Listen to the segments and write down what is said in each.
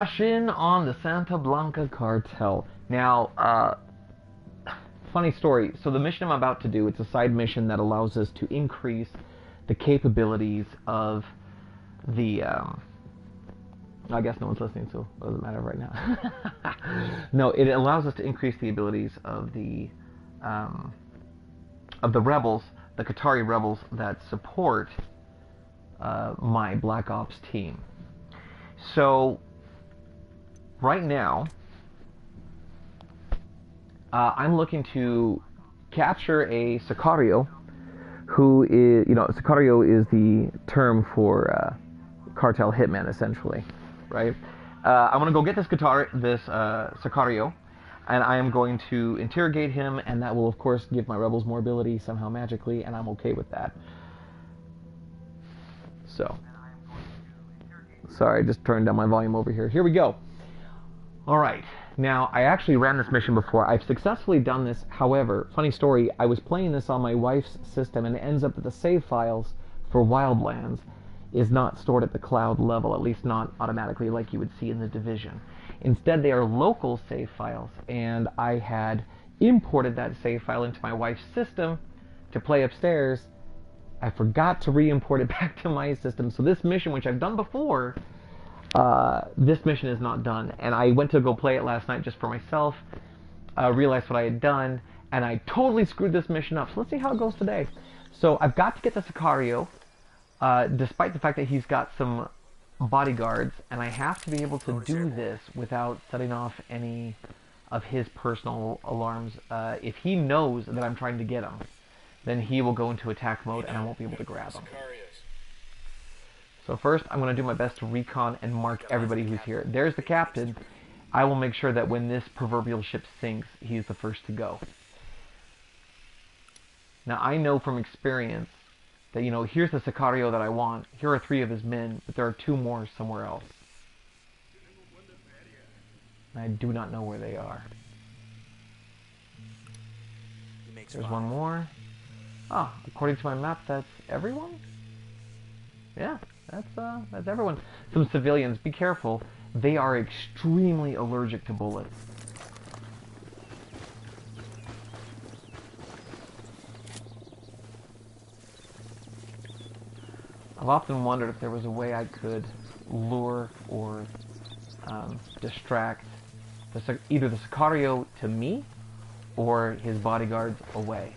In on the Santa Blanca cartel. Now, funny story. So the mission I'm about to do, it's a side mission that allows us to increase the capabilities of the. I guess no one's listening, so it doesn't matter right now. No, it allows us to increase the abilities of the rebels, the Qatari rebels that support my Black Ops team. So right now, I'm looking to capture a Sicario, who is, Sicario is the term for cartel hitman, essentially, right? I'm gonna go get this Sicario, and I am going to interrogate him, and that will, of course, give my rebels more ability somehow magically, and I'm okay with that. So, sorry, I just turned down my volume over here. Here we go. Alright, now I actually ran this mission before. I've successfully done this. However, funny story, I was playing this on my wife's system and it ends up that the save files for Wildlands is not stored at the cloud level, at least not automatically like you would see in the Division. Instead, they are local save files, and I had imported that save file into my wife's system to play upstairs. I forgot to re-import it back to my system, so this mission, which I've done before, this mission is not done, and I went to go play it last night just for myself, realized what I had done, and I totally screwed this mission up. So let's see how it goes today. So I've got to get the Sicario, despite the fact that he's got some bodyguards, and I have to be able to do this without setting off any of his personal alarms. If he knows that I'm trying to get him, then he will go into attack mode and I won't be able to grab him. So first, I'm going to do my best to recon and mark everybody who's here. There's the captain. I will make sure that when this proverbial ship sinks, he's the first to go. Now, I know from experience that, here's the Sicario that I want. Here are 3 of his men, but there are 2 more somewhere else. And I do not know where they are. There's 1 more. Ah, according to my map, that's everyone? Yeah, that's everyone. Some civilians, be careful. They are extremely allergic to bullets. I've often wondered if there was a way I could lure or distract either the Sicario to me or his bodyguards away.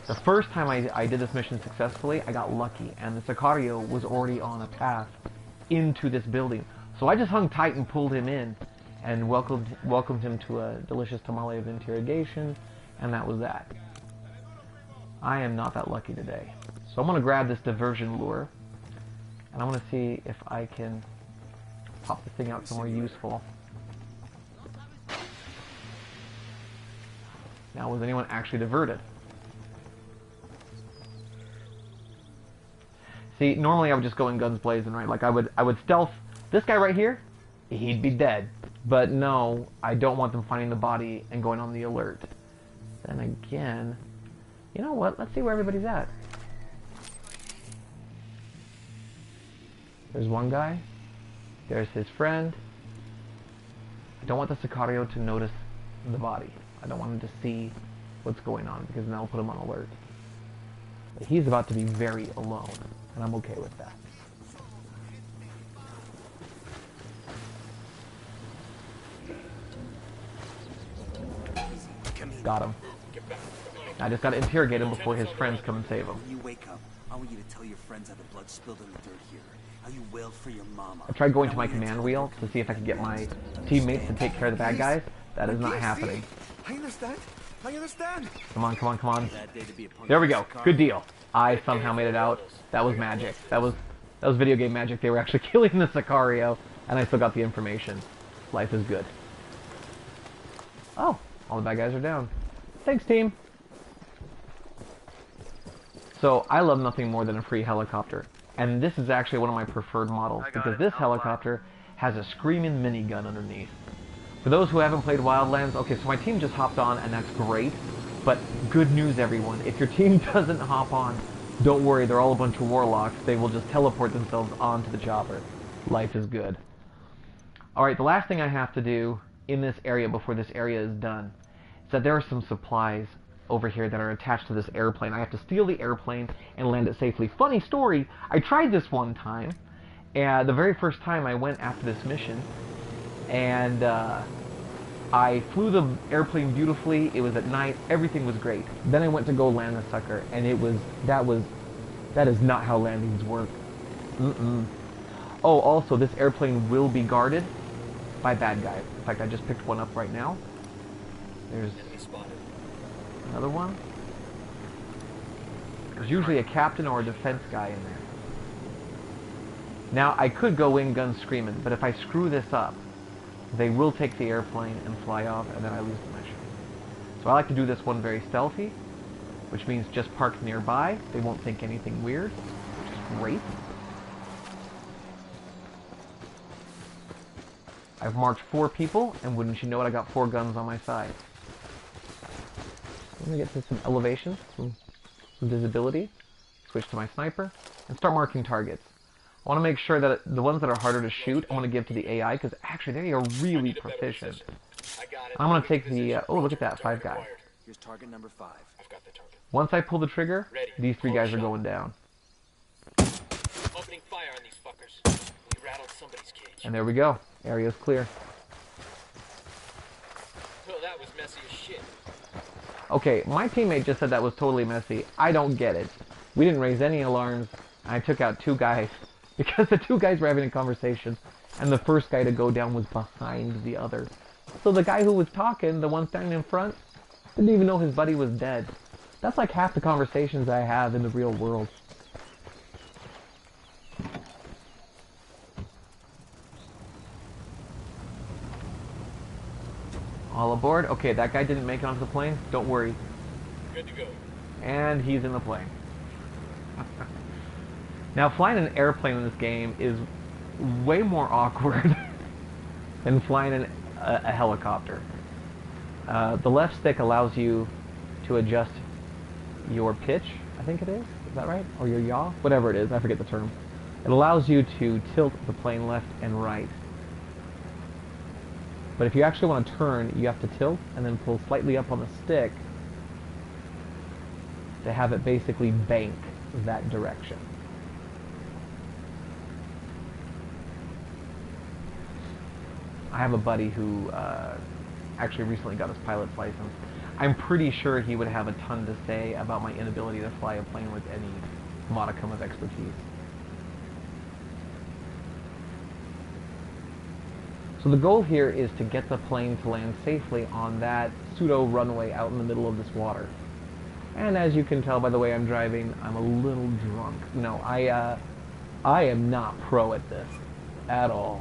The first time I did this mission successfully, I got lucky, and the Sicario was already on a path into this building. So I just hung tight and pulled him in, and welcomed him to a delicious tamale of interrogation, and that was that. I am not that lucky today. So I'm going to grab this diversion lure, and I'm going to see if I can pop this thing out somewhere useful. Now, was anyone actually diverted? See, normally I would just go in guns blazing, right? Like I would stealth this guy right here, he'd be dead. But no, I don't want them finding the body and going on the alert. Then again, you know what? Let's see where everybody's at. There's one guy. There's his friend. I don't want the Sicario to notice the body. I don't want him to see what's going on, because then that'll put him on alert. But he's about to be very alone, and I'm okay with that. Got him. I just gotta interrogate him before his friends come and save him. When you wake up, I want you to tell your friends how the blood spilled in the dirt here. How you wailed for your mama. I tried going to my command wheel to see if I could get my teammates to take care of the bad guys. That is not happening. I understand. I understand. Come on, come on, come on. There we go. Good deal. I somehow made it out. That was magic. That was video game magic. They were actually killing the Sicario, and I still got the information. Life is good. Oh, all the bad guys are down. Thanks, team. So, I love nothing more than a free helicopter. And this is actually one of my preferred models, because this helicopter has a screaming minigun underneath. For those who haven't played Wildlands, okay, so my team just hopped on, and that's great. But good news, everyone. If your team doesn't hop on, don't worry, they're all a bunch of warlocks. They will just teleport themselves onto the chopper. Life is good. Alright, the last thing I have to do in this area before this area is done is that there are some supplies over here that are attached to this airplane. I have to steal the airplane and land it safely. Funny story, I tried this one time, and the very first time I went after this mission, and I flew the airplane beautifully. It was at night, everything was great. Then I went to go land the sucker, and that is not how landings work. Oh, also, this airplane will be guarded by bad guys. In fact, I just picked one up right now. There's another one. There's usually a captain or a defense guy in there. Now, I could go in guns screaming, but if I screw this up, they will take the airplane and fly off, and then I lose the mission. So I like to do this one very stealthy, which means just park nearby. They won't think anything weird, which is great. I've marked 4 people, and wouldn't you know it, I got 4 guns on my side. I'm going to get to some elevation, some visibility, switch to my sniper, and start marking targets. I want to make sure that the ones that are harder to shoot, I want to give to the AI, because actually they are really proficient. I'm going to take the, oh look at that, 5 guys. Here's target number 5. I've got the target. Once I pull the trigger, these 3 guys are going down. Opening fire on these fuckers. We rattled somebody's cage. And there we go. Area's clear. Oh, that was messy as shit. Okay, my teammate just said that was totally messy. I don't get it. We didn't raise any alarms. I took out 2 guys because the 2 guys were having a conversation, and the first guy to go down was behind the other. So the guy who was talking, the one standing in front, didn't even know his buddy was dead. That's like half the conversations I have in the real world. All aboard? Okay, that guy didn't make it onto the plane. Don't worry. Good to go. And he's in the plane. Now, flying an airplane in this game is way more awkward than flying a helicopter. The left stick allows you to adjust your pitch, I think it is. Is that right? Or your yaw? Whatever it is, I forget the term. It allows you to tilt the plane left and right. But if you actually want to turn, you have to tilt and then pull slightly up on the stick to have it basically bank that direction. I have a buddy who actually recently got his pilot's license. I'm pretty sure he would have a ton to say about my inability to fly a plane with any modicum of expertise. So the goal here is to get the plane to land safely on that pseudo runway out in the middle of this water. And as you can tell by the way I'm driving, I'm a little drunk. No, I am not pro at this at all.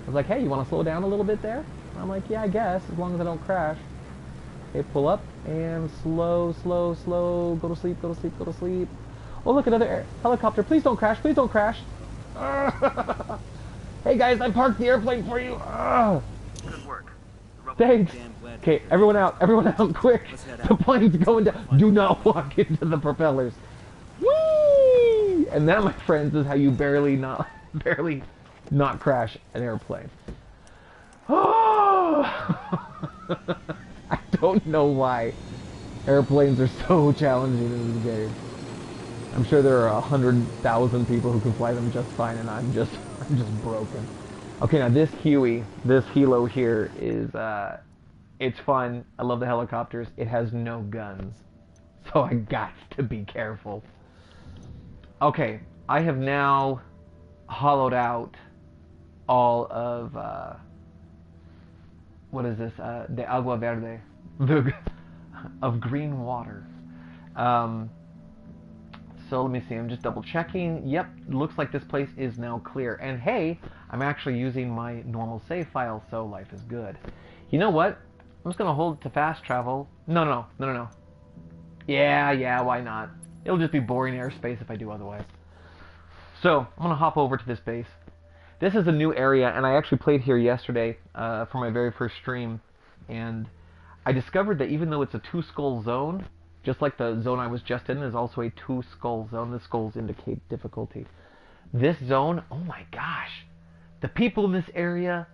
I was like, hey, you want to slow down a little bit there? I'm like, yeah, I guess, as long as I don't crash. Okay, pull up and slow, slow, slow. Go to sleep, go to sleep, go to sleep. Oh, look, another helicopter. Please don't crash, please don't crash. Hey guys, I parked the airplane for you. Good work. Thanks. Okay, everyone out, quick. The plane's going down. Do not walk into the propellers. Whee! And that, my friends, is how you barely not crash an airplane. I don't know why airplanes are so challenging in this game. I'm sure there are 100,000 people who can fly them just fine, and I'm just broken. Okay, now this Huey, this helo here is, it's fun. I love the helicopters. It has no guns, so I got to be careful. Okay, I have now hollowed out all of, what is this? De agua verde, of green water. So let me see, I'm just double checking. Yep, looks like this place is now clear. And hey, I'm actually using my normal save file, so life is good. You know what? I'm just gonna hold it to fast travel. No. Yeah, why not? It'll just be boring airspace if I do otherwise. So, I'm gonna hop over to this base. This is a new area, and I actually played here yesterday for my very first stream. And I discovered that even though it's a 2-skull zone, just like the zone I was just in is also a 2-skull zone. The skulls indicate difficulty. This zone, oh my gosh. The people in this area,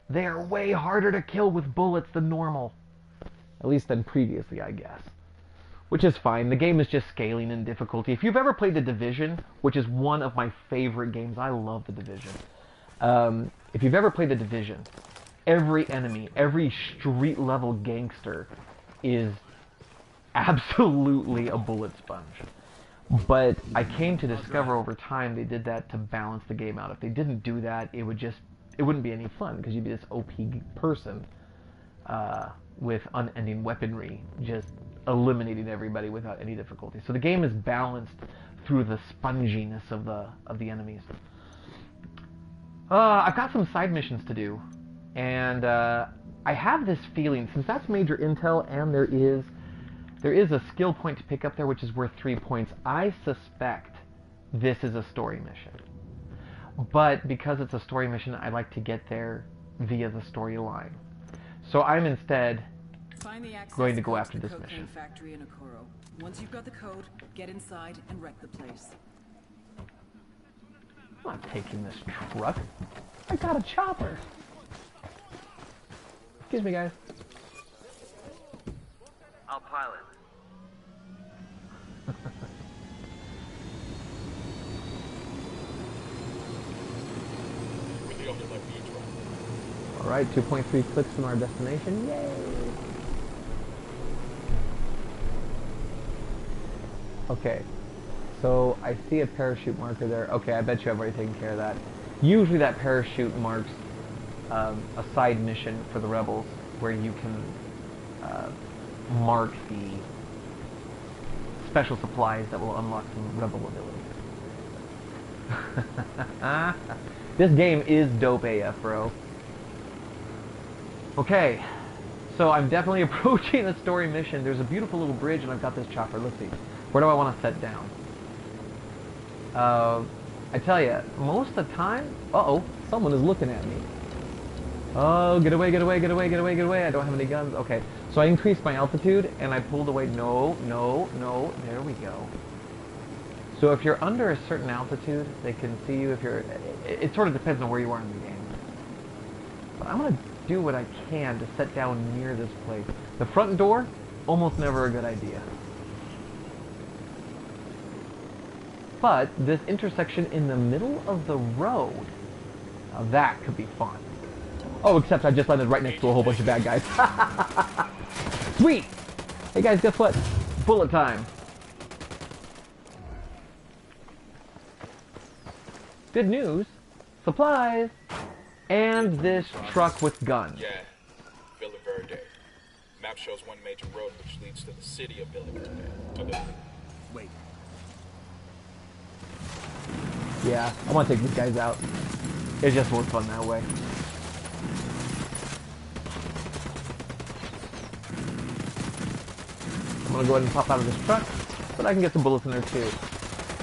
They are way harder to kill with bullets than normal. At least than previously, I guess. Which is fine. The game is just scaling in difficulty. If you've ever played The Division, which is one of my favorite games, I love The Division. If you've ever played The Division, every enemy, every street level gangster is absolutely a bullet sponge. But I came to discover over time they did that to balance the game out. If they didn't do that, it wouldn't be any fun, because you'd be this OP person with unending weaponry, just eliminating everybody without any difficulty. So the game is balanced through the sponginess of the enemies. I've got some side missions to do, and I have this feeling, since that's major intel and there is a skill point to pick up there which is worth 3 points, I suspect this is a story mission. But because it's a story mission, I like to get there via the storyline. So I'm instead going to go after this mission. Factory in Okoro. Once you've got the code, get inside and wreck the place. I'm not taking this truck. I got a chopper. Excuse me, guys. I'll pilot. Alright, 2.3 clicks from our destination. Yay! Okay, so I see a parachute marker there. Okay, I bet you I've already taken care of that. Usually that parachute marks a side mission for the rebels where you can mark the special supplies that will unlock some rebel abilities. This game is dope AF, bro. Okay, so I'm definitely approaching a story mission. There's a beautiful little bridge and I've got this chopper. Let's see. Where do I want to set down? I tell you, most of the time... Uh-oh, someone is looking at me. Oh, get away, get away, get away, get away, get away. I don't have any guns. Okay, so I increased my altitude and I pulled away. No, no, no. There we go. So if you're under a certain altitude, they can see you. If you're... It sort of depends on where you are in the game. But I'm going to do what I can to set down near this place. The front door, almost never a good idea. But this intersection in the middle of the road, now that could be fun. Oh, except I just landed right next to a whole bunch of bad guys. Sweet! Hey guys, guess what? Bullet time. Good news. Supplies. And this truck with guns. Yeah, Villa Verde. Map shows one major road which leads to the city of Villa Verde. Wait. Yeah, I want to take these guys out. It's just more fun that way. I'm gonna go ahead and pop out of this truck, but I can get some bullets in there too.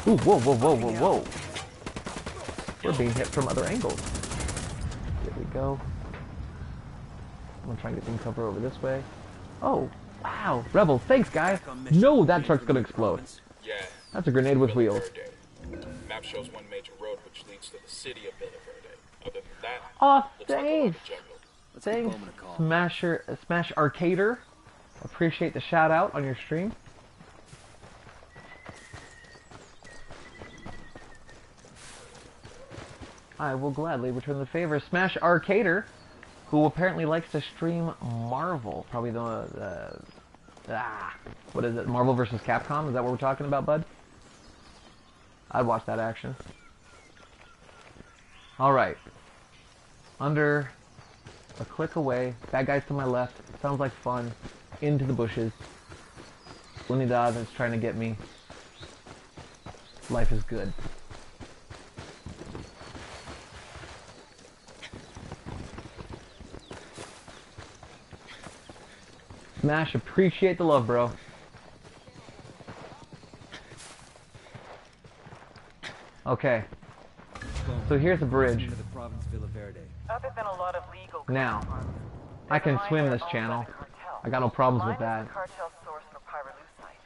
Ooh, whoa, whoa, whoa, whoa, whoa. We're being hit from other angles. Here we go. I'm gonna try and get some cover over this way. Oh, wow. Rebels, thanks guys. No, that truck's gonna explode. Yeah. That's a grenade with wheels. Map shows one major road which leads to the city of Villa Verde. Other than that, Oh, looks like a lot of thanks. jungle. Let's give Thanks, Bowman a call. Smash Arcader. Appreciate the shout out on your stream. I will gladly return the favor. Smash Arcader, who apparently likes to stream Marvel. Probably what is it? Marvel vs. Capcom? Is that what we're talking about, bud? I'd watch that action. Alright. Under a click away. Bad guys to my left. Sounds like fun. Into the bushes. Unidad is trying to get me. Life is good. Smash, appreciate the love, bro. Okay. So here's a bridge. To the province Villa Verde. Other than a lot of legal Now, contraband, I can the swim mine this are owned channel. by the cartel. I got no problems Mine with is that. the cartel source for pyrolusite.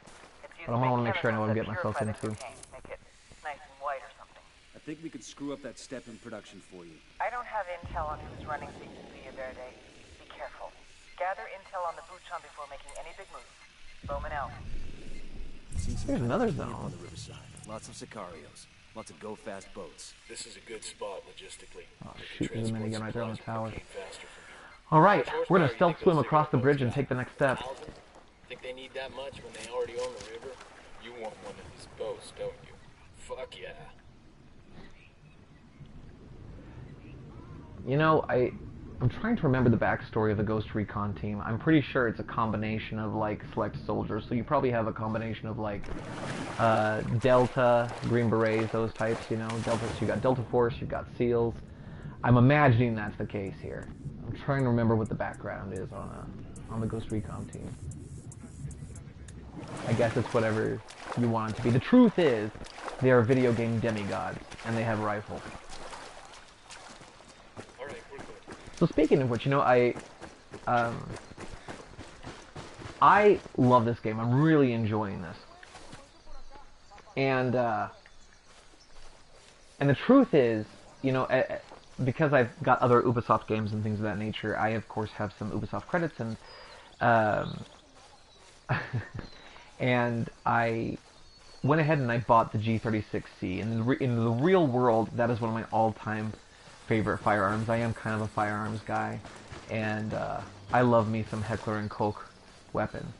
It's used But I to wanna make sure I know what I'm chemicals getting myself that purify the into. cocaine, make it nice and white or something. I think we could screw up that step in production for you. I don't have intel on who's running things via Verde. Be careful. Gather intel on the Buchan before making any big moves. Bowman out. Here's another On zone. the riverside. Lots of Sicarios. Lots of go-fast boats. This is a good spot logistically. Oh We shoot, can there's a transport minigun right there on the supplies tower. and cocaine faster from here. Alright, How much we're gonna horsepower stealth you swim think across the those bridge and got? take the next step. 1,000? Think they need that much when they already own the river? You want one of these boats, don't you? Fuck yeah. You know, I'm trying to remember the backstory of the Ghost Recon team. I'm pretty sure it's a combination of, like, select soldiers. So you probably have a combination of, like, Delta, Green Berets, those types, you know. Delta, so you got Delta Force, you've got SEALs. I'm imagining that's the case here. I'm trying to remember what the background is on the Ghost Recon team. I guess it's whatever you want it to be. The truth is, they are video game demigods, and they have rifles. Alright, we're good. So speaking of which, you know, I love this game. I'm really enjoying this. And the truth is, you know, because I've got other Ubisoft games and things of that nature, I of course have some Ubisoft credits, and and I went ahead and I bought the G36C. And in the real world, that is one of my all-time favorite firearms. I am kind of a firearms guy, and I love me some Heckler & Koch weapons.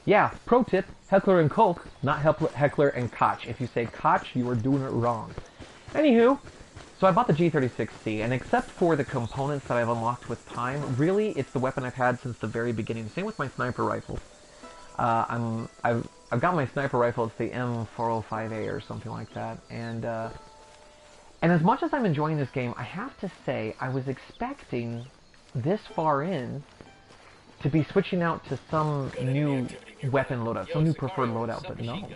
Yeah, pro tip, Heckler & Koch, not Heckler & Koch. If you say Koch, you are doing it wrong. Anywho, so I bought the G36C, and except for the components that I've unlocked with time, really, it's the weapon I've had since the very beginning. Same with my sniper rifle. I've got my sniper rifle, it's the M405A or something like that, and as much as I'm enjoying this game, I have to say, I was expecting this far in to be switching out to some new weapon loadout, some new preferred loadout, but no.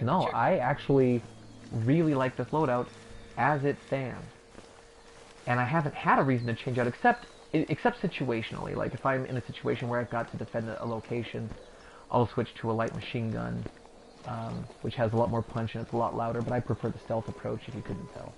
No, I actually really like this loadout as it stands. And I haven't had a reason to change out, except situationally. Like, if I'm in a situation where I've got to defend a location, I'll switch to a light machine gun, which has a lot more punch and it's a lot louder, but I prefer the stealth approach, if you couldn't tell.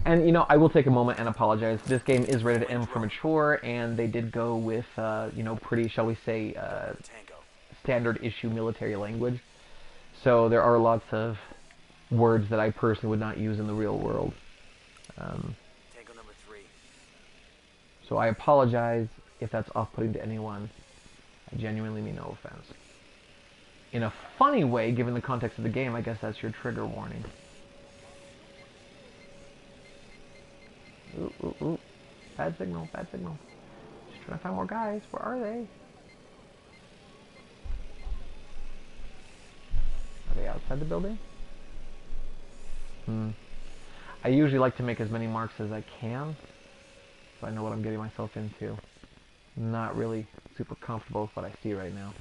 And, you know, I will take a moment and apologize. This game is rated M for mature, and they did go with, you know, pretty, shall we say, standard issue military language. So there are lots of words that I personally would not use in the real world. Tango number 3. So I apologize if that's off-putting to anyone. I genuinely mean no offense. In a funny way, given the context of the game, I guess that's your trigger warning. Ooh, ooh, ooh. Bad signal, bad signal. Just trying to find more guys. Where are they? Are they outside the building? I usually like to make as many marks as I can, so I know what I'm getting myself into. Not really super comfortable with what I see right now.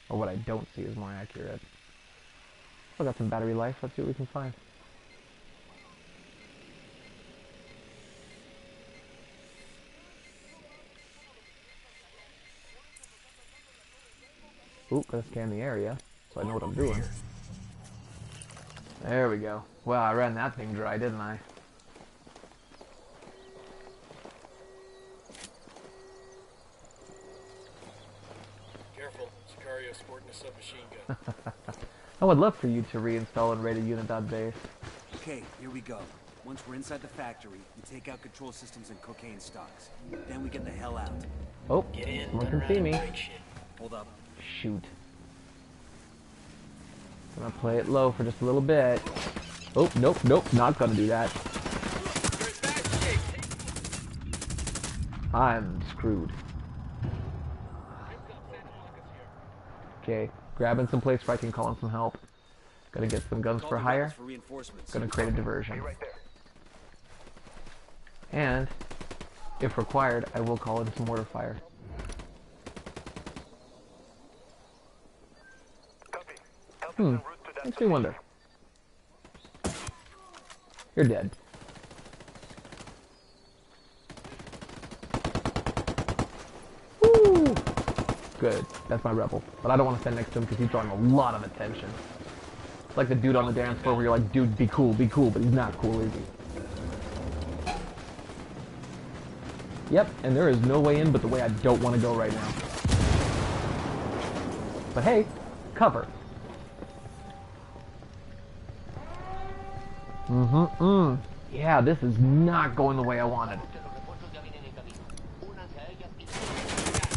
Or what I don't see is more accurate. I've got some battery life. Let's see what we can find. Oop, gotta scan the area, so I know what I'm doing. There we go. Well, I ran that thing dry, didn't I? Careful, Sicario sporting a submachine gun. I would love for you to reinstall and raid a unit.base. Okay, here we go. Once we're inside the factory, we take out control systems and cocaine stocks. Then we get the hell out. Oh, Get in, someone turn can see around, me. and break shit. Hold up. Shoot. Gonna play it low for just a little bit. Oh, nope, nope, not gonna do that. You're in bad shape. I'm screwed. Okay, grabbing some place where I can call in some help. Gonna get some guns Call for the hire. rebels for reinforcements. Gonna create a diversion. And, if required, I will call in some mortar fire. Makes me wonder. You're dead. Woo! Good. That's my rebel. But I don't want to stand next to him because he's drawing a lot of attention. It's like the dude on the dance floor where you're like, dude, be cool, but he's not cool, is he? Yep, and there is no way in but the way I don't want to go right now. But hey, cover. Yeah, this is not going the way I wanted. Damn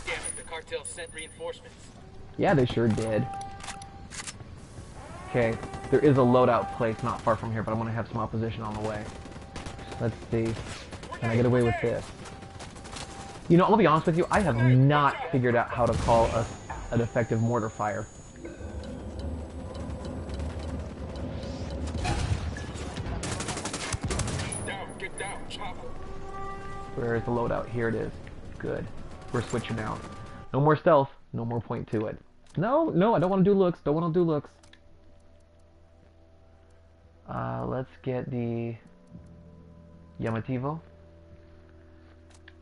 it, the cartel sent reinforcements. Yeah, they sure did. Okay, there is a loadout place not far from here, but I'm gonna have some opposition on the way. Let's see. Can I get away with this? You know, I'll be honest with you, I have not figured out how to call an effective mortar fire. Get down, chopper. Where is the loadout? Here it is. Good. We're switching out. No more stealth. No more point to it. No, I don't want to do looks. Don't want to do looks. Let's get the Yamativo.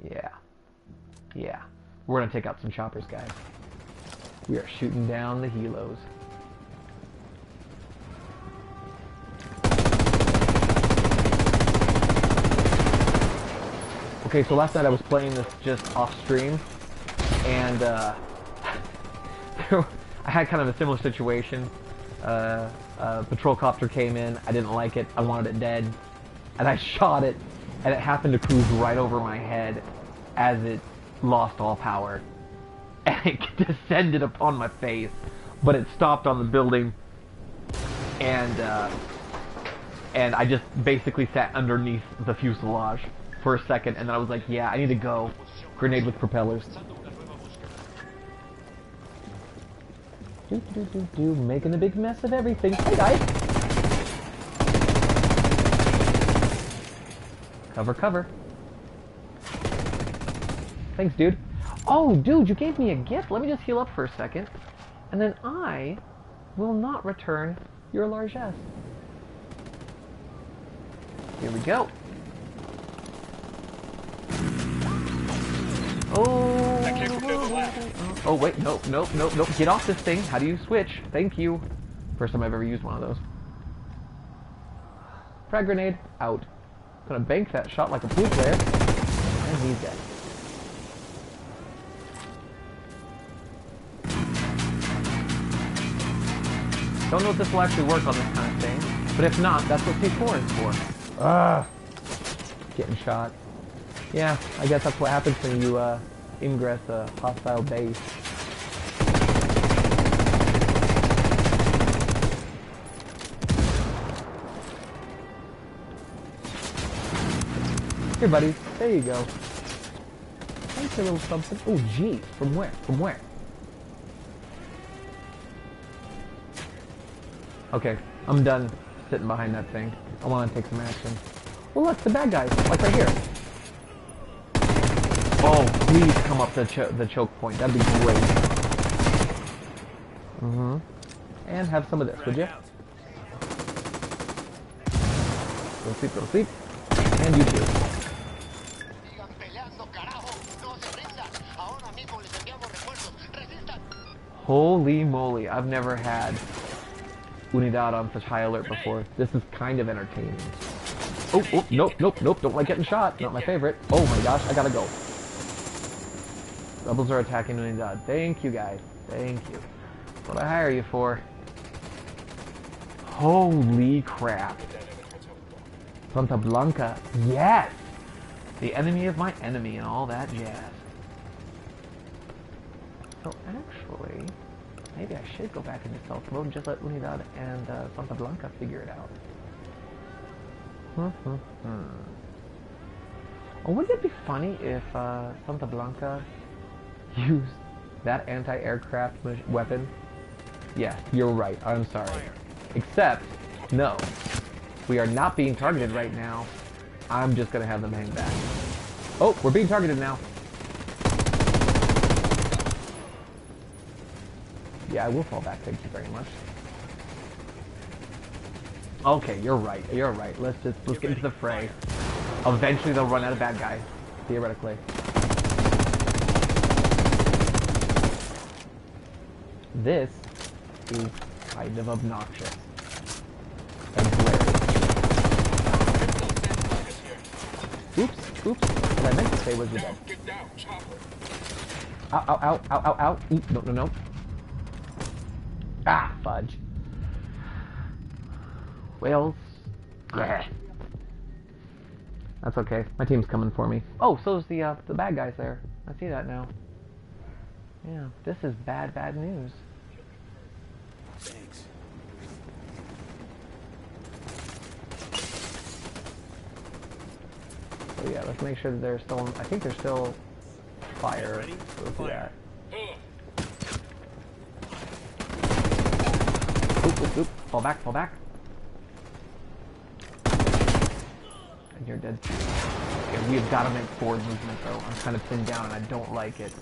Yeah. We're gonna take out some choppers, guys. We are shooting down the helos. Okay, so last night I was playing this just off stream, and I had kind of a similar situation. A patrol copter came in, I didn't like it, I wanted it dead, and I shot it, and it happened to cruise right over my head as it lost all power. And it descended upon my face, but it stopped on the building, and I just basically sat underneath the fuselage for a second, and then I was like, yeah, I need to go. Grenade with propellers. Making a big mess of everything. Hey guys! Cover. Thanks, dude. Oh, dude, you gave me a gift. Let me just heal up for a second. And then I will not return your largesse. Here we go. Oh, wait, nope. Get off this thing. How do you switch? Thank you. First time I've ever used one of those. Frag grenade, out. Gonna bank that shot like a blue player. And he's dead. Don't know if this will actually work on this kind of thing, but if not, that's what C4 is for. Getting shot. Yeah, I guess that's what happens when you ingress a hostile base. Here, buddy. There you go. Thanks a little something. Oh, geez. From where? From where? Okay, I'm done sitting behind that thing. I want to take some action. Well, look, the bad guys. Like right here. Oh, please come up the choke point. That'd be great. And have some of this, would you? Go sleep. And you too. Holy moly, I've never had Unidad on such high alert before. This is kind of entertaining. Oh, nope. Don't like getting shot. Not my favorite. Oh my gosh, I gotta go. Rebels are attacking Unidad. Thank you, guys. Thank you. That's what I hire you for. Holy crap. Santa Blanca. Yes! The enemy of my enemy and all that jazz. So actually, maybe I should go back into stealth mode and just let Unidad and Santa Blanca figure it out. Oh, wouldn't it be funny if Santa Blanca used that anti-aircraft weapon? Yeah, you're right. I'm sorry. Except, no. We are not being targeted right now. I'm just going to have them hang back. Oh, we're being targeted now. Yeah, I will fall back. Thank you very much. Okay, you're right. You're right. Let's get into the fray. Eventually they'll run out of bad guys. Theoretically. This is kind of obnoxious. Oops, oops. What I meant to say was you're dead. Get down, chopper. Ow, ow, ow, ow, ow, ow. Ooh, no, no, no. Ah, fudge. Whales. Yeah. That's okay. My team's coming for me. Oh, so's the bad guys there. I see that now. Yeah, this is bad, bad news. Thanks. So yeah, let's make sure that they're still. I think they're still fire. Ready? We'll do that. Oop, oop, oop. Fall back, fall back. And you're dead. Okay, we have got to make forward movement though. I'm kind of pinned down and I don't like it.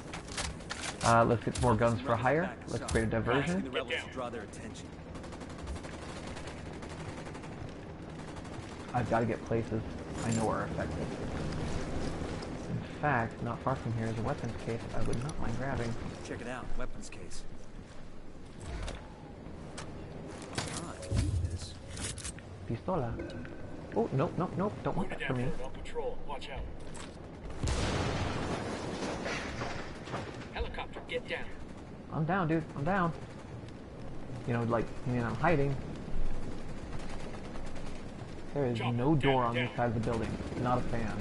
Let's get some more guns for hire. Let's create a diversion. The rebels to draw their attention. I've got to get places I know are effective. In fact, not far from here is a weapons case I would not mind grabbing. Check it out. Weapons case. Ah, I can use this. Pistola. Oh, nope, nope, nope. Don't want that for me. On patrol. Watch out. Helicopter, get down. I'm down, dude. I'm down. You know, like, I mean, I'm hiding. There is no door on this side of the building. Not a fan.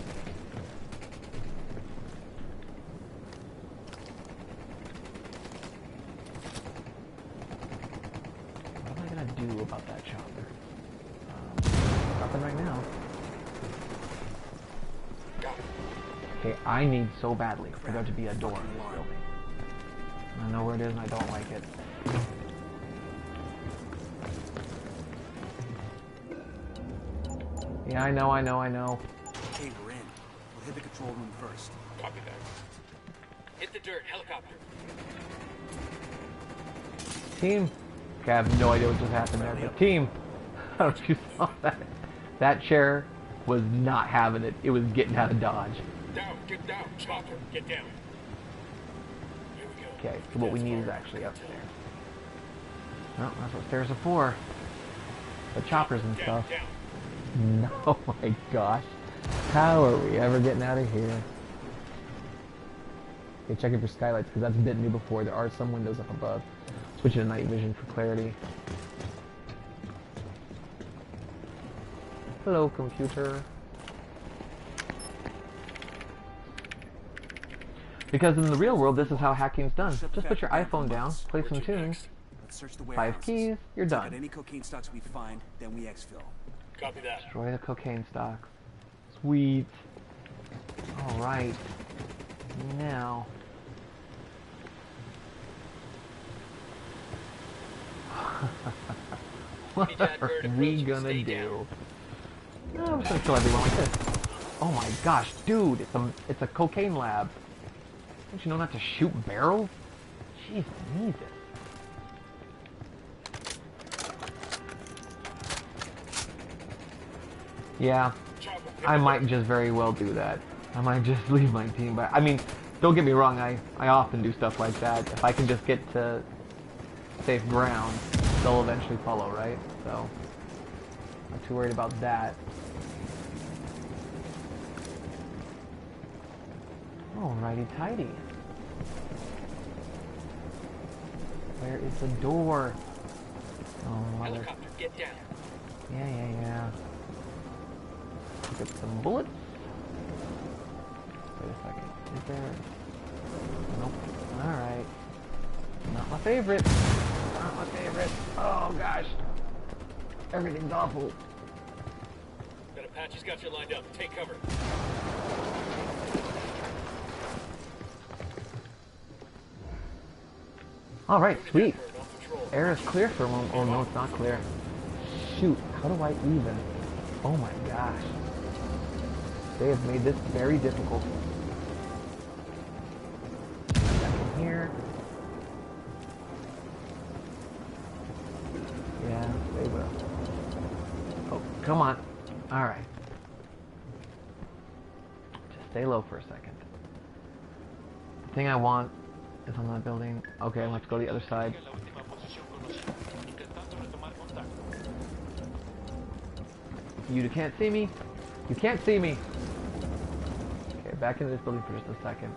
What am I gonna do about that chopper? Nothing right now. Okay, I need so badly for there to be a door in this building. I know where it is and I don't like it. Yeah, I know. Okay, we're in. We'll hit the control room first. Copy that. Hit the dirt. Helicopter. Team. Okay, I have no idea what just happened there, but team. I don't know if you saw that. That chair was not having it. It was getting out of dodge. Down, get down, chopper. Get down. Here we go. Okay, so what we need is actually upstairs. No, that's what stairs are for. The choppers and stuff. Down. No, oh my gosh. How are we ever getting out of here? Okay, checking for skylights, because that's a bit new before. There are some windows up above. Switching to night vision for clarity. Hello, computer. Because in the real world, this is how hacking's done. Just put your iPhone down, play some tunes, Let's search the 5 warehouses. keys, you're Check out done. any cocaine stocks we find, then we exfil. Copy that. Destroy the cocaine stocks. Sweet. Alright. Now. What are we gonna do? No, I'm just gonna kill everyone like this. Oh my gosh, dude, it's a cocaine lab. Don't you know not to shoot barrels? Jeez, Jesus. Yeah, I might just very well do that. I might just leave my team, but I mean, don't get me wrong, I often do stuff like that. If I can just get to safe ground, they'll eventually follow, right? So, not too worried about that. Alrighty tighty. Where is the door? Oh, mother. Helicopter, get down. Yeah. Get some bullets. Wait a second. Is there? Nope. Alright. Not my favorite. Not my favorite. Oh gosh. Everything's awful. Got Apache's got you lined up. Take cover. Alright, sweet. On patrol. Air is clear for a moment. Oh no, it's not clear. Shoot. How do I even? Oh my gosh. They have made this very difficult. Back in here. Yeah, they will. Oh, come on. Alright. Just stay low for a second. The thing I want is on that building. Okay, let's go to the other side. You can't see me. You can't see me. back into this building for just a second.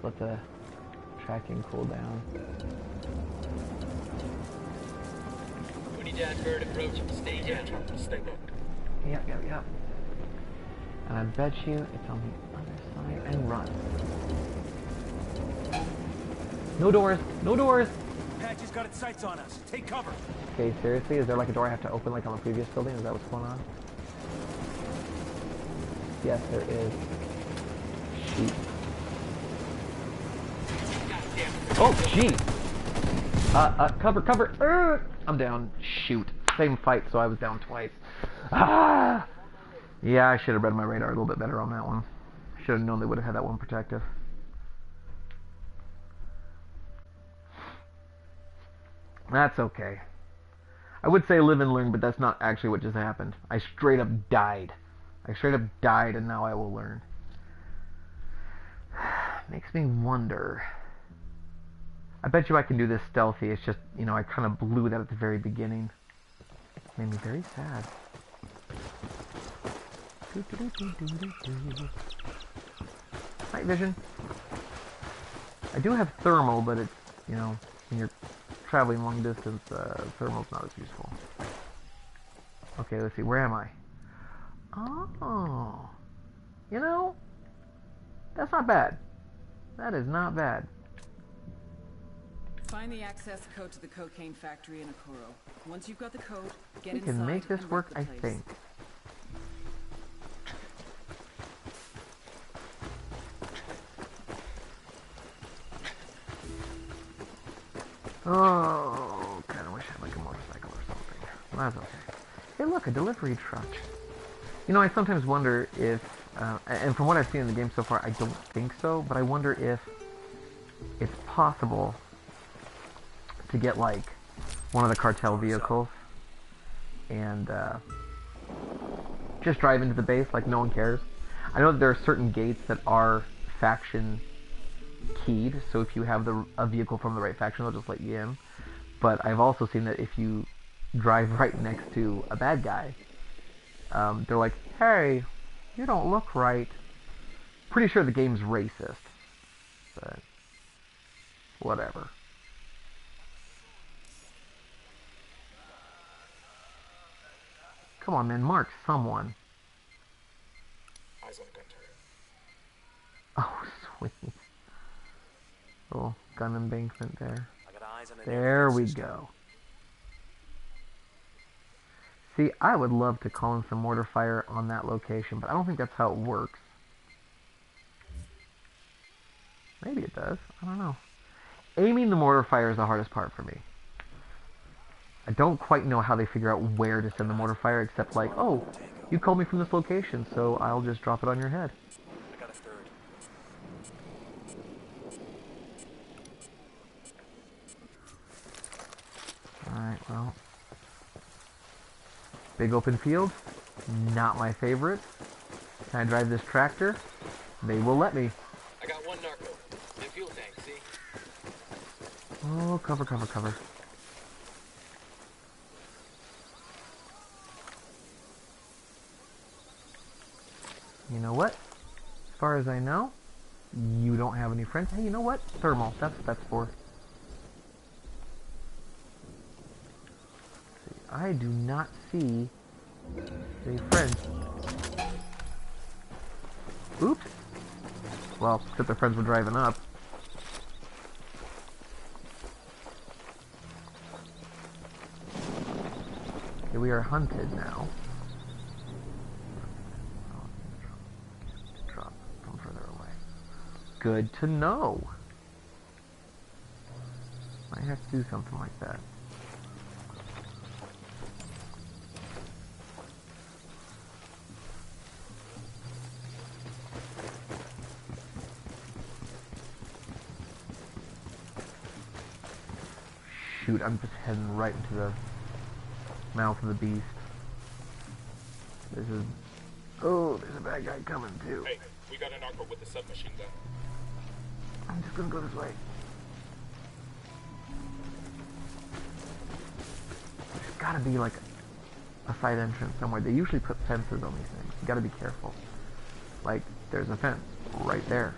Let the tracking cool down. When you down bird approaching, stay down. Stay low. Yep. And I bet you it's on the other side. And run. No doors! No doors! Patch has got its sights on us. Take cover. Okay, seriously? Is there like a door I have to open like on the previous building? Is that what's going on? Yes, there is. Shoot. Oh, gee! Cover! I'm down. Shoot. Same fight, so I was down twice. Ah! Yeah, I should have read my radar a little bit better on that one. Should have known they would have had that one protective. That's okay. I would say live and learn, but that's not actually what just happened. I straight up died. And now I will learn. Makes me wonder. I bet you I can do this stealthy. It's just, you know, I kind of blew that at the very beginning. Made me very sad. Night vision. I do have thermal, but it's, you know, when you're traveling long distance, thermal's not as useful. Okay, let's see. Where am I? Oh. You know, that's not bad. That is not bad. Find the access code to the cocaine factory in Okuro. Once you've got the code, get We inside can make this and work, wreck I the place. think. Oh, kind of wish I had like a motorcycle or something. Well, that's okay. Hey, look, a delivery truck. You know, I sometimes wonder if, and from what I've seen in the game so far, I don't think so, but I wonder if it's possible to get like one of the cartel vehicles and just drive into the base like no one cares. I know that there are certain gates that are faction keyed, so if you have a vehicle from the right faction, they'll just let you in. But I've also seen that if you drive right next to a bad guy, they're like, hey, you don't look right. Pretty sure the game's racist, but whatever. Come on, man, mark someone. Eyes on the gun turret. Oh, sweet. Little gun embankment there. I got eyes on an There we system. go. See, I would love to call in some mortar fire on that location, but I don't think that's how it works. Maybe it does. I don't know. Aiming the mortar fire is the hardest part for me. I don't quite know how they figure out where to send the mortar fire, except like, oh, you called me from this location, so I'll just drop it on your head. I got a third. Alright, well. Big open field. Not my favorite. Can I drive this tractor? They will let me. I got one narco. In fuel tank, see? Oh, cover, cover, cover. You know what? As far as I know, you don't have any friends. Hey, you know what? Thermal. That's what that's for. I do not see any friends. Oops. Well, except the friends were driving up. Okay, we are hunted now. Drop from further away. Good to know. I have to do something like that. Shoot, I'm just heading right into the mouth of the beast. This is... Oh, there's a bad guy coming too. Hey, we got a narco with a submachine gun. I'm just gonna go this way. There's gotta be like a side entrance somewhere. They usually put fences on these things. You gotta be careful. Like, there's a fence right there.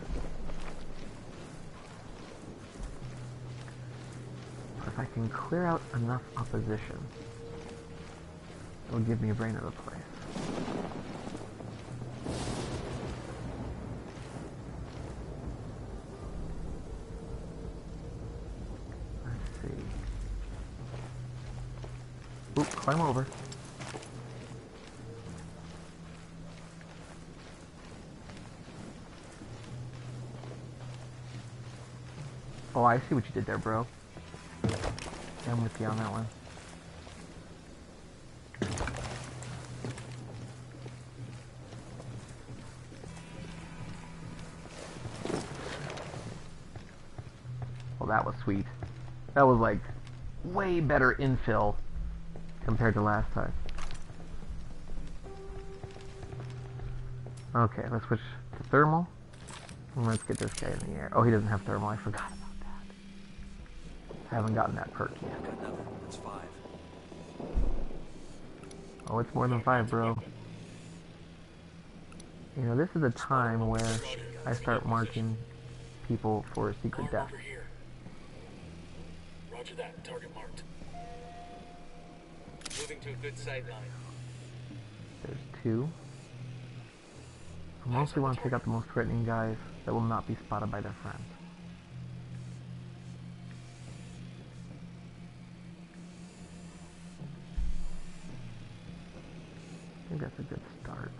But if I can clear out enough opposition, it'll give me a brain of the place. Let's see. Oop, climb over. Oh, I see what you did there, bro. I'm with you on that one. Well, that was sweet. That was like way better infill compared to last time. Okay, let's switch to thermal. And let's get this guy in the air. Oh, he doesn't have thermal. I forgot about that. I haven't gotten that perk yet. I've got nothing. It's 5. Oh, it's more than 5, bro. You know, this is a time where I start marking people for secret death. Over here. Roger that. Target marked. Moving to a good sight line. There's 2. I mostly want to take out the most threatening guys that will not be spotted by their friends. I think that's a good start.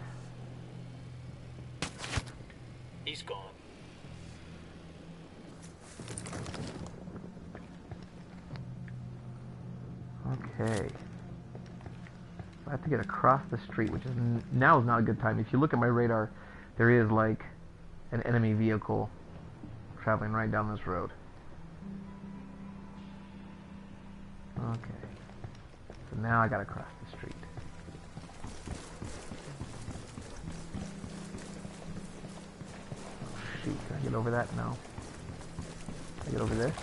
He's gone. Okay. I have to get across the street, which is now is not a good time. If you look at my radar, there is like an enemy vehicle traveling right down this road. Okay. So now I gotta cross the street. Oh, shoot, can I get over that? No. Can I get over this?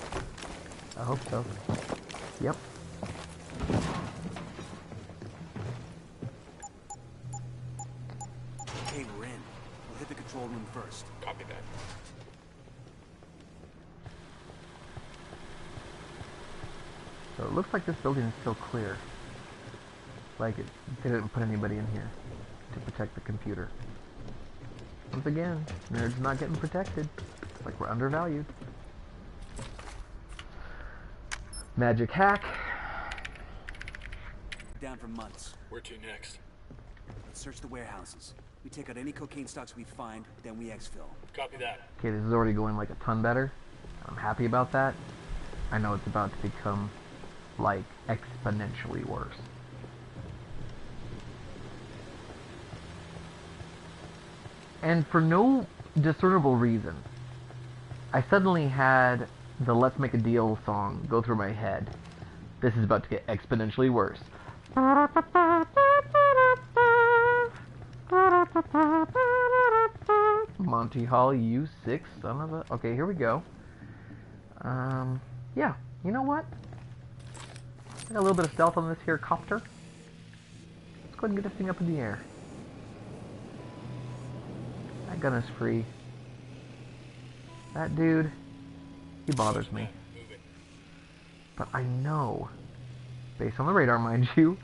I hope so. Yep. Okay, we're in. We'll hit the control room first. Copy that. So it looks like this building is still clear. Like they didn't put anybody in here to protect the computer. Once again, nerds not getting protected. Like we're undervalued. Magic hack. Down for months. Where to next? Let's search the warehouses. We take out any cocaine stocks we find, then we exfil. Copy that. Okay, this is already going like a ton better. I'm happy about that. I know it's about to become like exponentially worse. And for no discernible reason, I suddenly had the Let's Make a Deal song go through my head. This is about to get exponentially worse. Monty Hall, you sick son of a... Okay, here we go. Yeah, you know what? I got a little bit of stealth on this here copter. Let's go ahead and get this thing up in the air. That gun is free. That dude, he bothers me. But I know, based on the radar, mind you,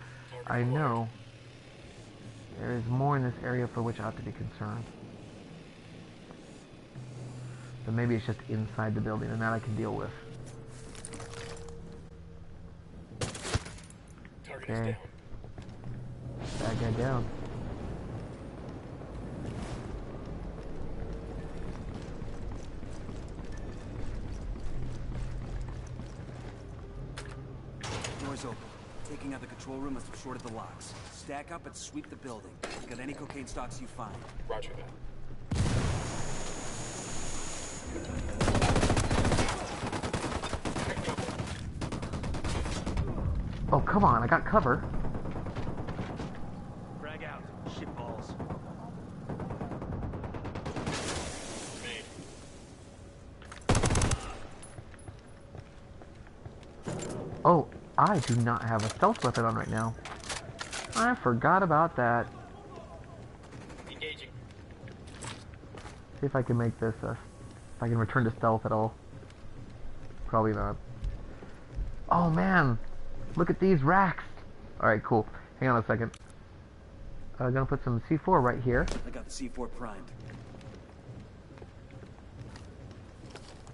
I know there is more in this area for which I ought to be concerned. But maybe it's just inside the building, and that I can deal with. Okay. That guy down. Doors open. Taking out the control room must have shorted the locks. Stack up and sweep the building. Got any cocaine stocks you find. Roger that. Oh, come on, I got cover. Frag out. Shitballs. Made. Oh, I do not have a stealth weapon on right now. I forgot about that. Engaging. See if I can make this, if I can return to stealth at all. Probably not. Oh man, look at these racks. Alright, cool. Hang on a second. I'm gonna put some C4 right here. I got the C4 primed.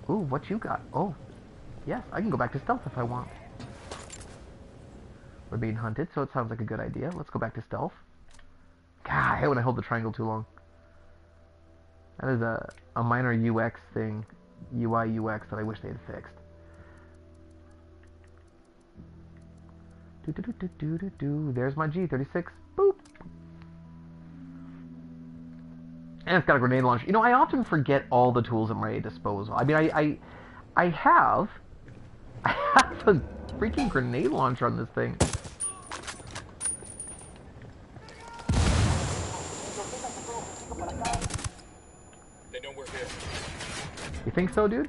Ooh, what you got? Oh, yes, I can go back to stealth if I want. We're being hunted, so it sounds like a good idea. Let's go back to stealth. God, I hate when I hold the triangle too long. That is a minor UX thing, UI UX that I wish they had fixed. There's my G36. Boop. And it's got a grenade launcher. You know, I often forget all the tools at my disposal. I mean, I have a freaking grenade launcher on this thing. They know we're here. You think so, dude?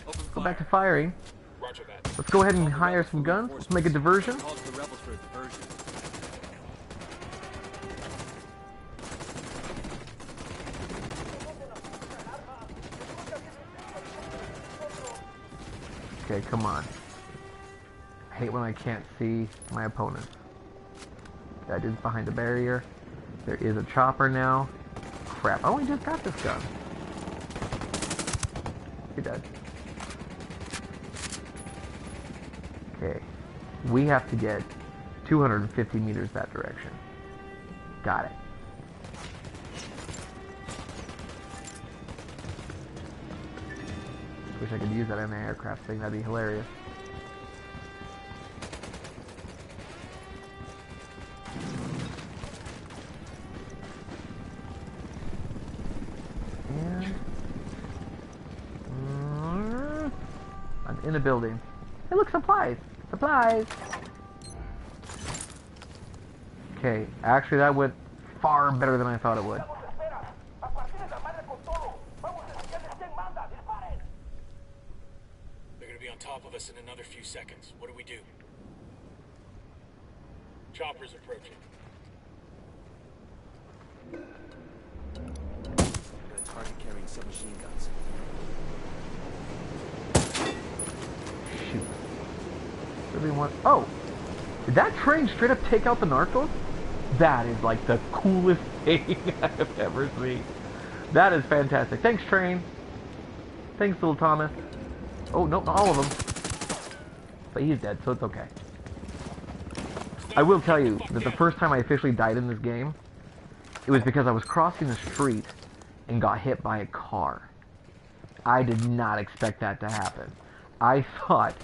Open Go fire. back to firing. Roger that. Let's go ahead and hire some guns. Let's make a diversion. Calls the rebels for a diversion. Okay, come on. I hate when I can't see my opponent. That dude's behind the barrier. There is a chopper now. Crap, I only just got this gun. You're dead. Okay. We have to get 250 meters that direction. Got it. Wish I could use that anti-aircraft thing. That'd be hilarious. And I'm in a building. Hey, look, supplies! Supplies! Okay, actually that went far better than I thought it would. They're gonna be on top of us in another few seconds. What do we do? Chopper's approaching. Got a target carrying submachine guns. Shoot. Everyone. Oh! Did that train straight up take out the narcos? That is like the coolest thing I've ever seen. That is fantastic. Thanks, train. Thanks, little Thomas. Oh, no, not all of them. But he's dead, so it's okay. I will tell you that the first time I officially died in this game, it was because I was crossing the street and got hit by a car. I did not expect that to happen. I thought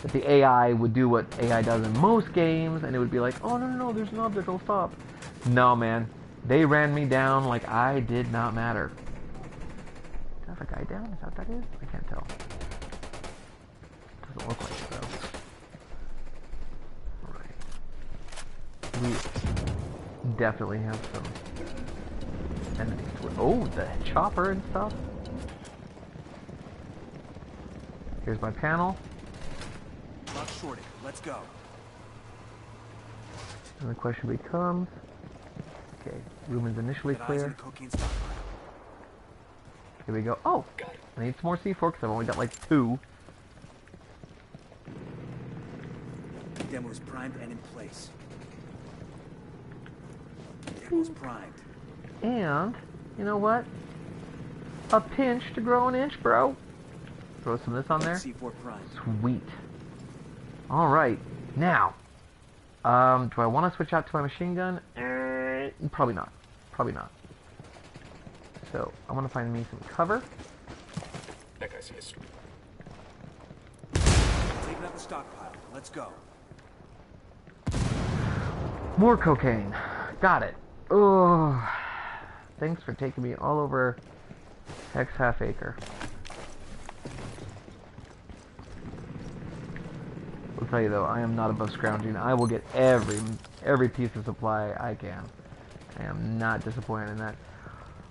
that the AI would do what AI does in most games, and it would be like, oh, no, there's an object, I'll stop. No, man. They ran me down like I did not matter. Is that a guy down? Is that what that is? I can't tell. Doesn't look like it, though. Alright. We definitely have some enemies. Oh, the chopper and stuff. Here's my panel. Lock shorted. Let's go. And the question becomes, okay, room is initially Got eyes on clear. the cocaine stockpile. Here we go. Oh, I need some more C4 because I've only got like 2. Demo's primed and in place. Demo's primed. And, you know what? A pinch to grow an inch, bro. Throw some of this on there. C4 primed. Sweet. Alright, now, do I want to switch out to my machine gun? Probably not. Probably not. So, I want to find me some cover. That guy's history. Taking out the stockpile. Let's go. More cocaine. Got it. Oh, thanks for taking me all over Hex Half Acre. I'll tell you though, I am not above scrounging. I will get every piece of supply I can. I am not disappointed in that.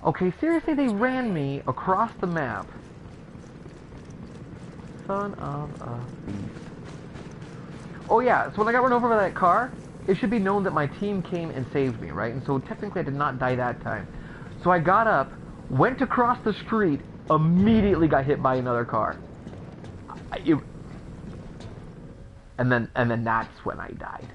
Okay, seriously, they ran me across the map. Son of a beast. Oh yeah, so when I got run over by that car, it should be known that my team came and saved me, right? And so technically I did not die that time. So I got up, went to cross the street, immediately got hit by another car. And then that's when I died.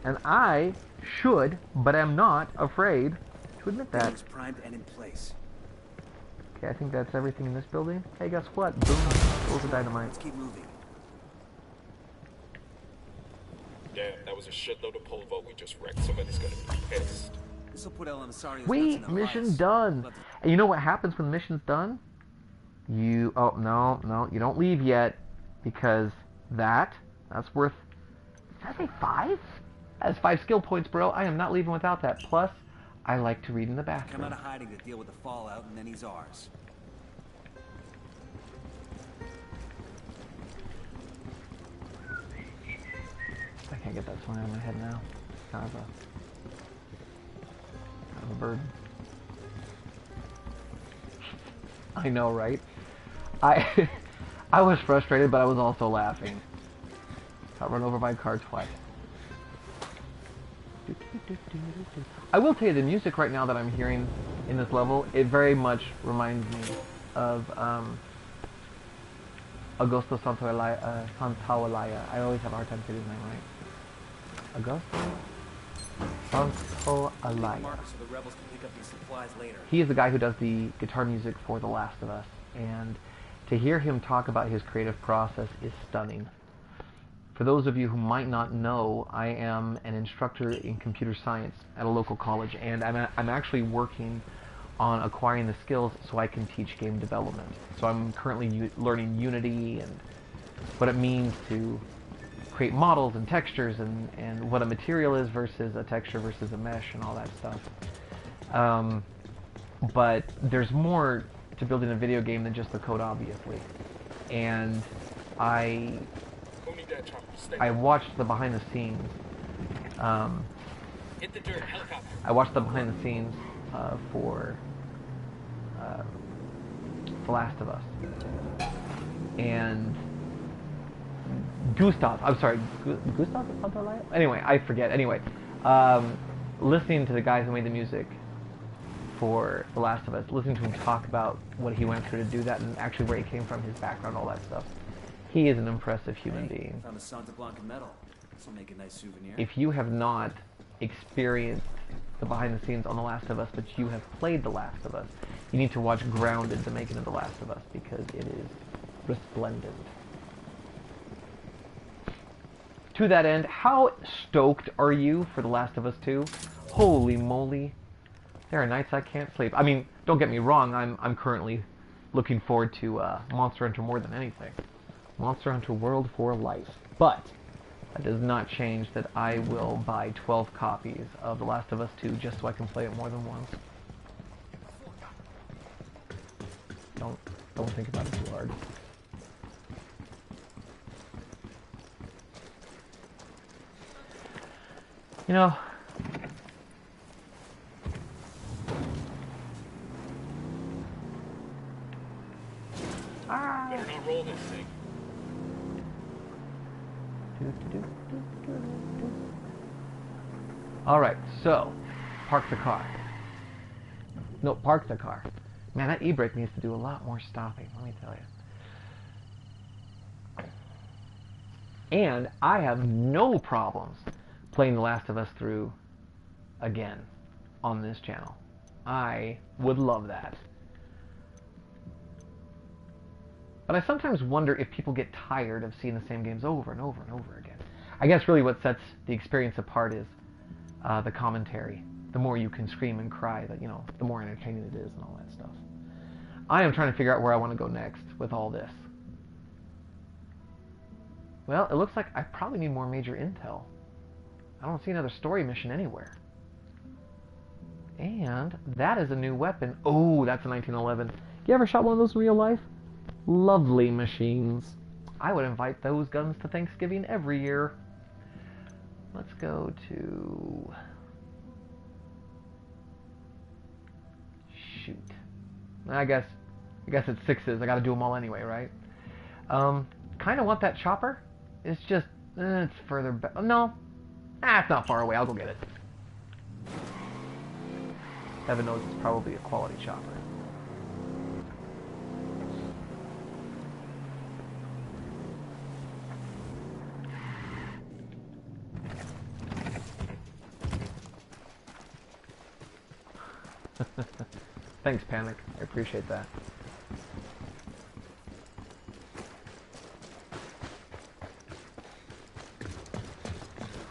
And I should, but am not afraid to admit that. Building's primed and in place. Okay, I think that's everything in this building. Hey, guess what? Boom. Goes the dynamite. Let's keep moving. Damn, that was a shitload of polvo we just wrecked. Somebody's gonna be pissed. This'll put El Emisario's nuts Sweet, in the mission vice. done. But And you know what happens when the mission's done? Oh, no, you don't leave yet, because that's worth, did I say 5? That's 5 skill points, bro. I am not leaving without that. Plus, I like to read in the come bathroom. out of hiding to deal with the fallout, and then he's ours. I can't get that swing on my head now. Kind of a burden. I know, right? I was frustrated, but I was also laughing. Got run over by a car twice. I will tell you, the music right now that I'm hearing in this level, it very much reminds me of Augusto Santaolalla. I always have a hard time saying his name right. Augusto Santaolalla. Markers so the rebels can pick up these supplies later. He is the guy who does the guitar music for The Last of Us, and to hear him talk about his creative process is stunning. For those of you who might not know, I am an instructor in computer science at a local college, and I'm actually working on acquiring the skills so I can teach game development. So I'm currently learning Unity and what it means to create models and textures and what a material is versus a texture versus a mesh and all that stuff. But there's more to building a video game than just the code, obviously. And I watched the behind the scenes. Hit the dirt, helicopter. I watched the behind the scenes for The Last of Us. And Gustav Santaolalla? Anyway, I forget. Anyway, listening to the guy who made the music for The Last of Us, listening to him talk about what he went through to do that and actually where he came from, his background, all that stuff. He is an impressive human being. Found a Santa Blanca medal. This will make a nice souvenir. If you have not experienced the behind the scenes on The Last of Us, but you have played The Last of Us, you need to watch Grounded, the making of The Last of Us, because it is resplendent. To that end, how stoked are you for The Last of Us 2? Holy moly. There are nights I can't sleep. I mean, don't get me wrong, I'm currently looking forward to Monster Hunter more than anything. Monster Hunter World for life. But that does not change that I will buy 12 copies of The Last of Us 2 just so I can play it more than once. Don't think about it too hard. You know, Better not roll this thing. Alright, so, park the car. No, park the car. Man, that e-brake needs to do a lot more stopping, let me tell you. And I have no problems playing The Last of Us through again on this channel. I would love that. But I sometimes wonder if people get tired of seeing the same games over and over and over again. I guess really what sets the experience apart is the commentary. The more you can scream and cry, the more entertaining it is and all that stuff. I am trying to figure out where I want to go next with all this. Well, it looks like I probably need more major intel. I don't see another story mission anywhere. And that is a new weapon. Oh, that's a 1911. You ever shot one of those in real life? Lovely machines. I would invite those guns to Thanksgiving every year. Let's go to... Shoot. I guess it's 6s. I gotta do them all anyway, right? Kind of want that chopper. It's just... it's further back. No. It's not far away. I'll go get it. Heaven knows it's probably a quality chopper. Thanks, Panic. I appreciate that.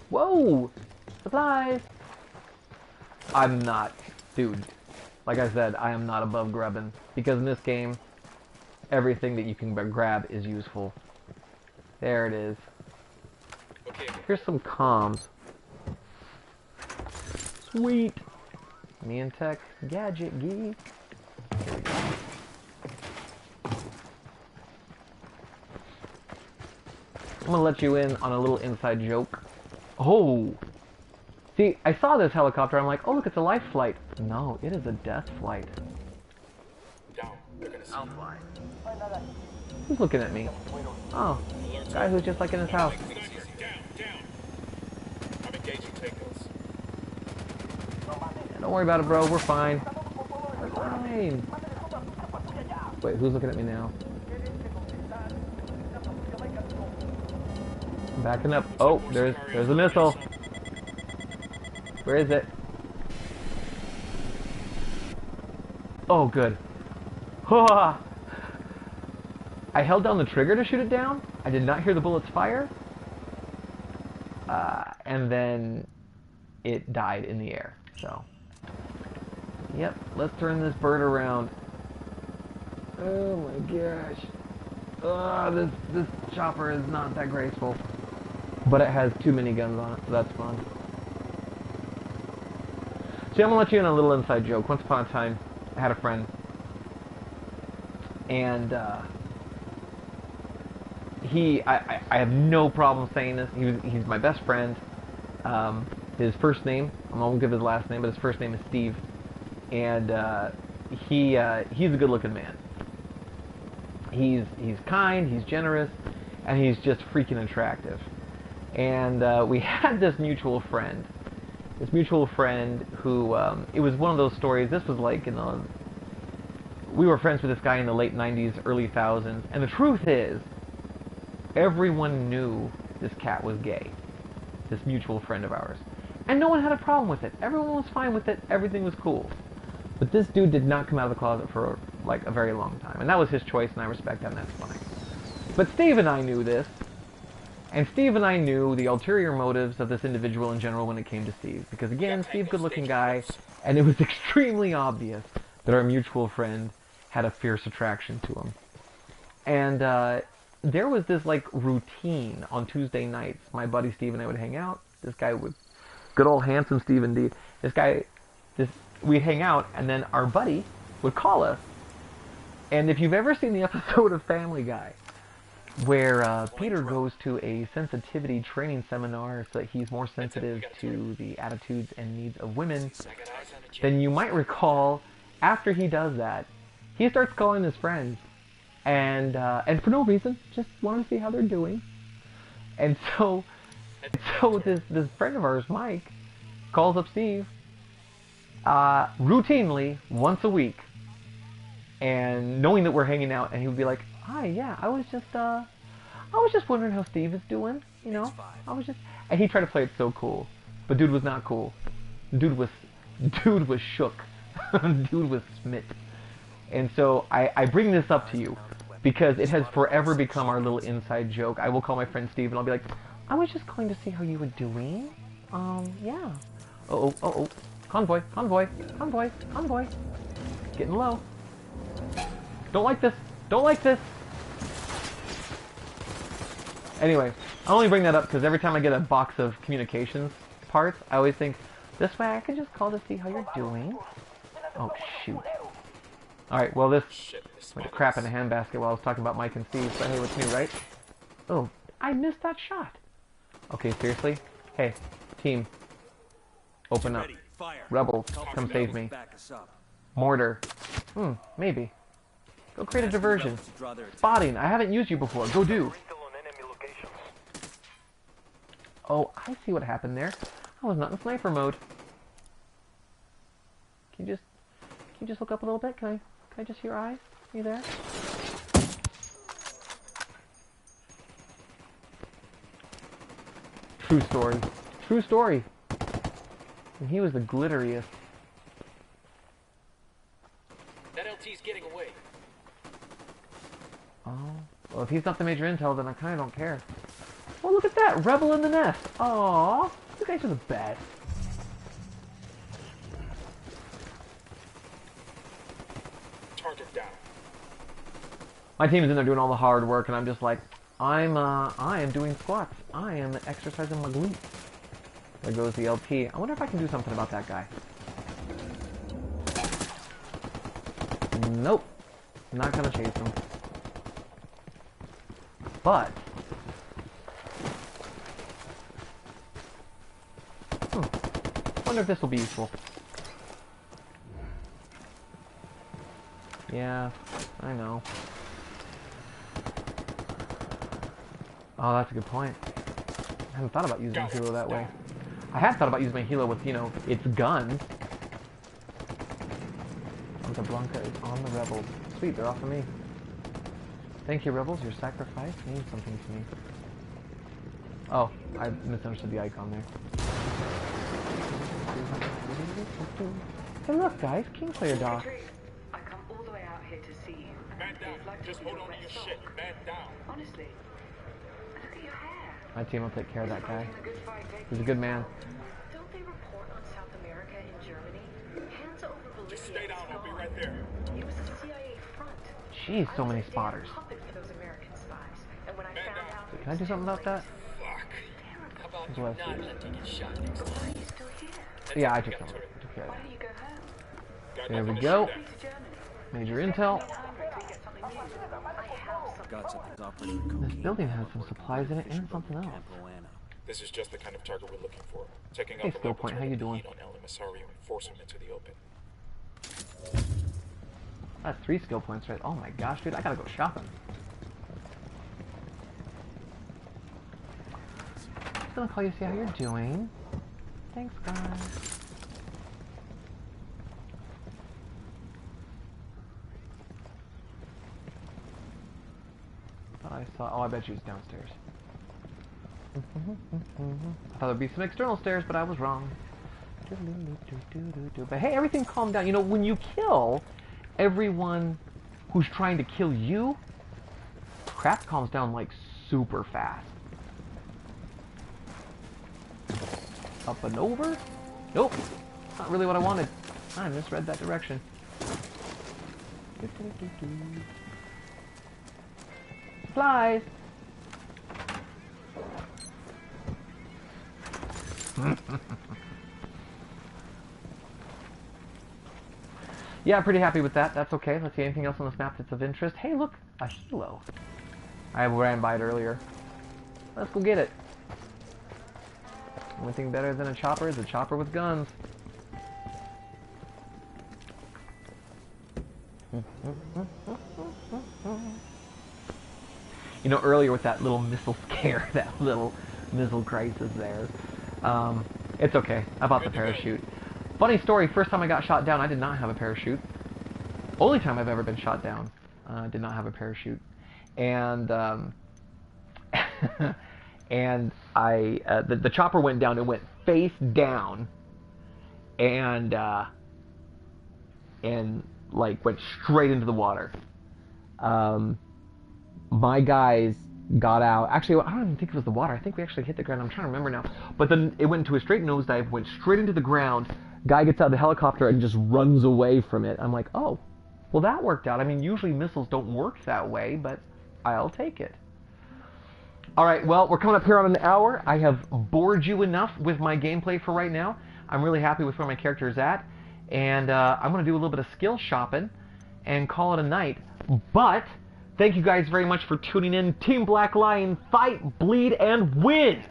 Whoa! Supplies! I'm not. Dude, like I said, I am not above grubbing. Because in this game, everything that you can grab is useful. There it is. Okay. Here's some comms. Sweet! Me and Tech Gadget Geek. Here we go. I'm gonna let you in on a little inside joke. Oh! See, I saw this helicopter, I'm like, oh look, it's a life flight. No, it is a death flight. Down. They're gonna see. I'll fly. Who's looking at me? Oh, guy who's just like in his house. Down. I'm engaging tangos. Don't worry about it, bro, we're fine. We're fine. Wait, who's looking at me now? I'm backing up. Oh, there's a missile. Where is it? Oh, good. I held down the trigger to shoot it down. I did not hear the bullets fire. And then it died in the air. So, yep, let's turn this bird around. Oh my gosh. This chopper is not that graceful. But it has 2 miniguns on it, so that's fun. See, I'm gonna let you in on a little inside joke. Once upon a time, I had a friend, and I have no problem saying this. He's my best friend. His first name, I won't give his last name, but his first name is Steve, and he's a good-looking man. He's kind, he's generous, and he's just freaking attractive. And we had this mutual friend. This mutual friend who, it was one of those stories, this was like we were friends with this guy in the late 90s, early 2000s, and the truth is, everyone knew this cat was gay. This mutual friend of ours. And no one had a problem with it. Everyone was fine with it, everything was cool. But this dude did not come out of the closet for like a very long time. And that was his choice, and I respect that, and that's fine. But Steve and I knew this. And Steve and I knew the ulterior motives of this individual in general when it came to Steve. Because again, Steve, good-looking guy, and it was extremely obvious that our mutual friend had a fierce attraction to him. And there was this like routine on Tuesday nights. My buddy Steve and I would hang out. This guy would, good old handsome Steve indeed. We'd hang out, and then our buddy would call us. And if you've ever seen the episode of Family Guy, where Peter goes to a sensitivity training seminar so that he's more sensitive to the attitudes and needs of women, then you might recall, after he does that, he starts calling his friends, and for no reason, just wanted to see how they're doing. And so this friend of ours, Mike, calls up Steve routinely once a week, and knowing that we're hanging out, and he would be like, "Hi, yeah, I was just wondering how Steve is doing, you know, and he tried to play it so cool, but dude was not cool. Dude was shook. Dude was smit. And so I bring this up to you because it has forever become our little inside joke. I will call my friend Steve and I'll be like, I was just calling to see how you were doing. Yeah. Uh-oh. Convoy. Getting low. Don't like this. Anyway, I only bring that up because every time I get a box of communications parts, I always think, this way I can just call to see how you're doing. Oh, shoot. Alright, well this went to crap in a handbasket while I was talking about Mike and Steve, so hey, what's new, right? Oh, I missed that shot. Okay, seriously? Hey, team. Open up. Rebels, come save me. Mortar. Maybe. Go create a diversion. Spotting, I haven't used you before. Go do. Oh, I see what happened there. I was not in sniper mode. Can you just look up a little bit? Can I just see your eyes? Are you there? True story. True story. And he was the glitteriest. That LT's getting away. Oh. Well, if he's not the major intel, then I kind of don't care. Oh, look at that! Rebel in the nest! Aww! You guys are the best. Target down. My team is in there doing all the hard work, and I'm just like, I am doing squats. I am exercising my glutes. There goes the LT. I wonder if I can do something about that guy. Nope. Not gonna chase him. But... wonder if this will be useful. Yeah, I know. Oh, that's a good point. I haven't thought about using my helo that way. I have thought about using my helo with, you know, its guns. Santa Blanca is on the rebels. Sweet, they're off of me. Thank you, rebels. Your sacrifice means something to me. Oh, I misunderstood the icon there. Hey, look, guys, Kingslayer Doc. I come all the way out here to see you. Man down. Just hold on to your shit. Man down. Honestly, look at your hair. My team will take care of that guy. He's a good man. Don't they report on South America and Germany? Hands over Bolivia. Just stay down. I'll be right there. It was a CIA front. Jeez, so many spotters. Puppet for those American spies. And when I Man found down. out, Can I do something about that? Fuck. How about you Bless not you. let me get shot next time? why are you still here? Yeah, I took care of that. Why don't you go home? Got There we nothing to go. shoot at. To Germany. Major intel. Time until you get something new. I have something. Got something's operating This cocaine. building has some supplies in it and something else. This is just the kind of target we're looking for. Taking Hey, out the Skill weapons Point, how will you put doing? heat on El Emisario and force him into the open. That's 3 skill points, right? Oh my gosh, dude, I gotta go shopping. Just gonna call you, see how you're doing. Thanks, guys. I saw. Oh, I bet she was downstairs. I thought there'd be some external stairs, but I was wrong. But hey, everything calmed down. You know, when you kill everyone who's trying to kill you, crap calms down like super fast. Up and over? Nope. Not really what I wanted. I misread that direction. Supplies! Yeah, I'm pretty happy with that. That's okay. Let's see anything else on this map that's of interest. Hey, look! A helo. I ran by it earlier. Let's go get it. Only thing better than a chopper is a chopper with guns. You know, earlier with that little missile scare, that little missile crisis there. It's okay. I bought the parachute. Funny story, first time I got shot down, I did not have a parachute. Only time I've ever been shot down, did not have a parachute. And, and the chopper went down, it went face down, and like went straight into the water. My guys got out. Actually, I don't even think it was the water. I think we actually hit the ground. I'm trying to remember now. But then it went into a straight nosedive, went straight into the ground. Guy gets out of the helicopter and just runs away from it. I'm like, oh, well, that worked out. I mean, usually missiles don't work that way, but I'll take it. All right, well, we're coming up here on an hour. I have bored you enough with my gameplay for right now. I'm really happy with where my character is at. And I'm going to do a little bit of skill shopping and call it a night. But thank you guys very much for tuning in. Team Black Lion, fight, bleed, and win!